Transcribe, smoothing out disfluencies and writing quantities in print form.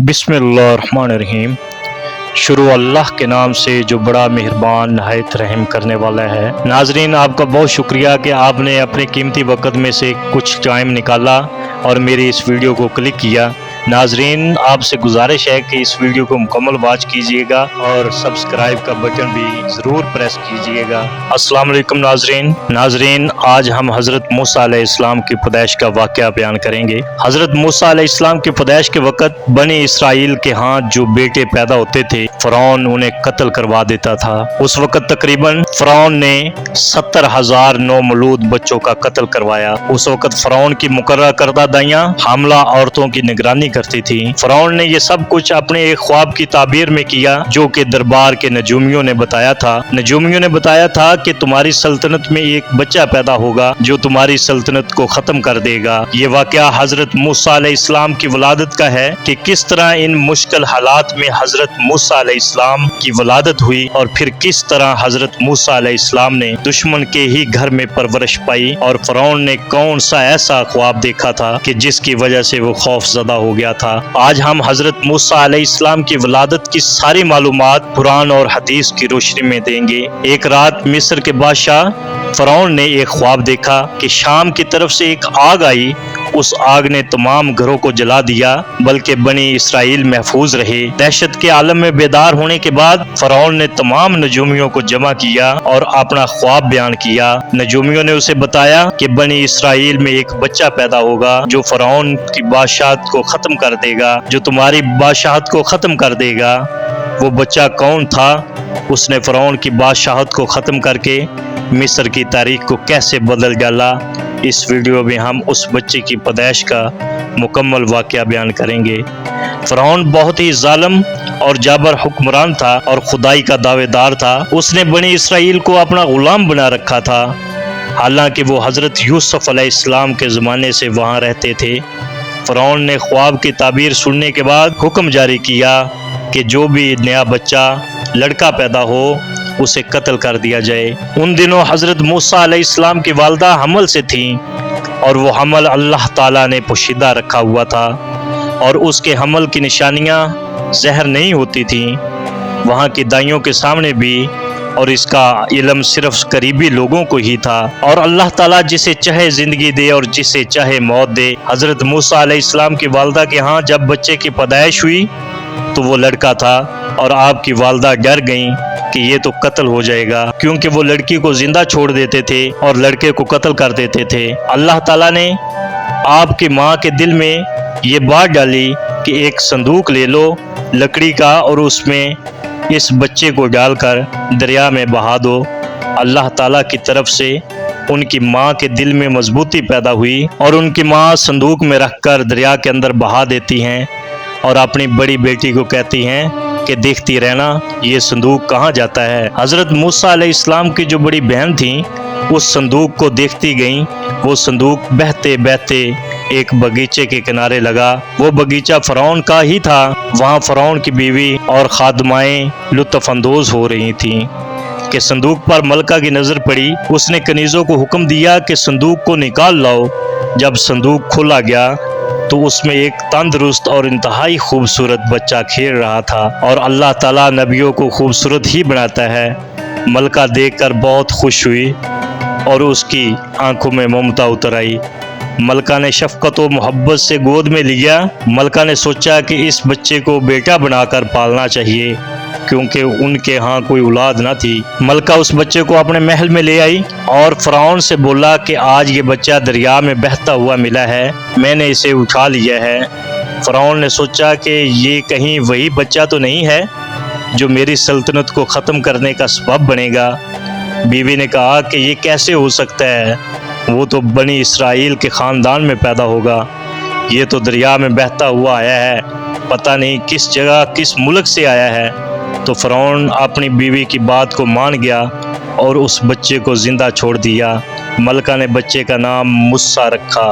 बिस्मिल्लाहिर्रहमानिर्रहीम। शुरू अल्लाह के नाम से जो बड़ा मेहरबान नहायत रहम करने वाला है। नाजरीन, आपका बहुत शुक्रिया कि आपने अपने कीमती वक़्त में से कुछ टाइम निकाला और मेरी इस वीडियो को क्लिक किया। नाजरीन, आपसे गुजारिश है कि इस वीडियो को मुकम्मल वॉच कीजिएगा और सब्सक्राइब का बटन भी ज़रूर प्रेस कीजिएगा। अस्सलाम वालेकुम नाजरीन, आज हम हज़रत मूसा अलैहिस्सलाम की पैदाइश का वाक़या बयान करेंगे। हज़रत मूसा अलैहिस्सलाम की पैदाइश के वक़्त बनी इसराइल के यहाँ जो बेटे पैदा होते थे, फ़िरौन उन्हें कत्ल करवा देता था। उस वक़्त तकरीबन फ़िरौन ने 70,000 नौमौलूद बच्चों का कत्ल करवाया। उस वक़्त फ़िरौन की मुकर्रर करदा दाइयाँ हामला औरतों की निगरानी करती थी। फ़िरौन ने ये सब कुछ अपने एक ख्वाब की ताबीर में किया जो कि दरबार के नजूमियों ने बताया था। नजूमियों ने बताया था कि तुम्हारी सल्तनत में एक बच्चा पैदा होगा जो तुम्हारी सल्तनत को खत्म कर देगा। ये वाक़या हज़रत मूसा अलैहिस्सलाम की वलादत का है कि किस तरह इन मुश्किल हालात में हज़रत मूसा अलैहिस्सलाम की वलादत हुई और फिर किस तरह हज़रत मूसा अलैहिस्सलाम ने दुश्मन के ही घर में परवरिश पाई और फ़िरौन ने कौन सा ऐसा ख्वाब देखा था कि जिसकी वजह से वो खौफज़दा हो गया था। आज हम हज़रत मूसा अलैहिस्सलाम की वलादत की सारी मालूमात कुरान और हदीस की रोशनी में देंगे। एक रात मिस्र के बादशाह फ़िरौन ने एक ख्वाब देखा कि शाम की तरफ से एक आग आई। उस आग ने तमाम घरों को जला दिया, बल्कि बनी इसराइल महफूज रहे। दहशत के आलम में बेदार होने के बाद फ़िरौन ने तमाम नजूमियों को जमा किया और अपना ख्वाब बयान किया। नजूमियों ने उसे बताया कि बनी इसराइल में एक बच्चा पैदा होगा जो फ़िरौन की बादशाहत को ख़त्म कर देगा, जो तुम्हारी बादशाहत को ख़त्म कर देगा। वो बच्चा कौन था? उसने फ़िरौन की बादशाहत को ख़त्म करके मिस्र की तारीख को कैसे बदल डाला। इस वीडियो में हम उस बच्चे की पैदाइश का मुकम्मल वाक़या बयान करेंगे। फ़िरौन बहुत ही जालिम और जाबर हुक्मरान था और खुदाई का दावेदार था। उसने बनी इसराइल को अपना गुलाम बना रखा था, हालांकि वो हज़रत यूसुफ अलैहिस्सलाम के ज़माने से वहाँ रहते थे। फ़िरौन ने ख्वाब की ताबीर सुनने के बाद हुक्म जारी किया कि जो भी नया बच्चा लड़का पैदा हो उसे कत्ल कर दिया जाए। उन दिनों हज़रत मूसा अलैहिस्सलाम की वालदा हमल से थीं और वो हमल अल्लाह ताला ने पोशीदा रखा हुआ था और उसके हमल की निशानियाँ जहर नहीं होती थीं वहाँ की दाइयों के सामने भी, और इसका इल्म सिर्फ करीबी लोगों को ही था। और अल्लाह ताला जिसे चाहे ज़िंदगी दे और जिसे चाहे मौत दे। हज़रत मूसा अलैहिस्सलाम की वालदा के यहाँ जब बच्चे की पैदाइश हुई तो वो लड़का था और आपकी वालदा डर गईं कि ये तो कत्ल हो जाएगा, क्योंकि वो लड़की को जिंदा छोड़ देते थे और लड़के को कत्ल कर देते थे। अल्लाह ताला ने आपकी माँ के दिल में ये बात डाली कि एक संदूक ले लो लकड़ी का और उसमें इस बच्चे को डालकर दरिया में बहा दो। अल्लाह ताला की तरफ से उनकी माँ के दिल में मजबूती पैदा हुई और उनकी माँ संदूक में रखकर दरिया के अंदर बहा देती हैं और अपनी बड़ी बेटी को कहती हैं कि देखती रहना ये संदूक कहाँ जाता है। हज़रत मूसा अलैहिस्सलाम की जो बड़ी बहन थी उस संदूक को देखती गईं। वो संदूक बहते बहते एक बगीचे के किनारे लगा। वो बगीचा फ़िरौन का ही था। वहाँ फ़िरौन की बीवी और खादमाएँ लुत्फ़ अंदोज़ हो रही थीं कि संदूक पर मलका की नज़र पड़ी। उसने कनीज़ों को हुक्म दिया कि संदूक को निकाल लाओ। जब संदूक खोला गया तो उसमें एक तंदुरुस्त और इंतहाई खूबसूरत बच्चा खेल रहा था। और अल्लाह ताला नबियों को खूबसूरत ही बनाता है। मलका देखकर बहुत खुश हुई और उसकी आंखों में ममता उतर आई। मलका ने शफ़क़त व मोहब्बत से गोद में लिया। मलका ने सोचा कि इस बच्चे को बेटा बनाकर पालना चाहिए, क्योंकि उनके यहाँ कोई औलाद न थी। मलका उस बच्चे को अपने महल में ले आई और फ़िरौन से बोला कि आज ये बच्चा दरिया में बहता हुआ मिला है, मैंने इसे उठा लिया है। फ़िरौन ने सोचा कि ये कहीं वही बच्चा तो नहीं है जो मेरी सल्तनत को ख़त्म करने का सबब बनेगा। बीवी ने कहा कि ये कैसे हो सकता है, वो तो बनी इसराइल के ख़ानदान में पैदा होगा, ये तो दरिया में बहता हुआ आया है, पता नहीं किस जगह किस मुल्क से आया है। तो फ़िरौन अपनी बीवी की बात को मान गया और उस बच्चे को ज़िंदा छोड़ दिया। मलका ने बच्चे का नाम मूसा रखा।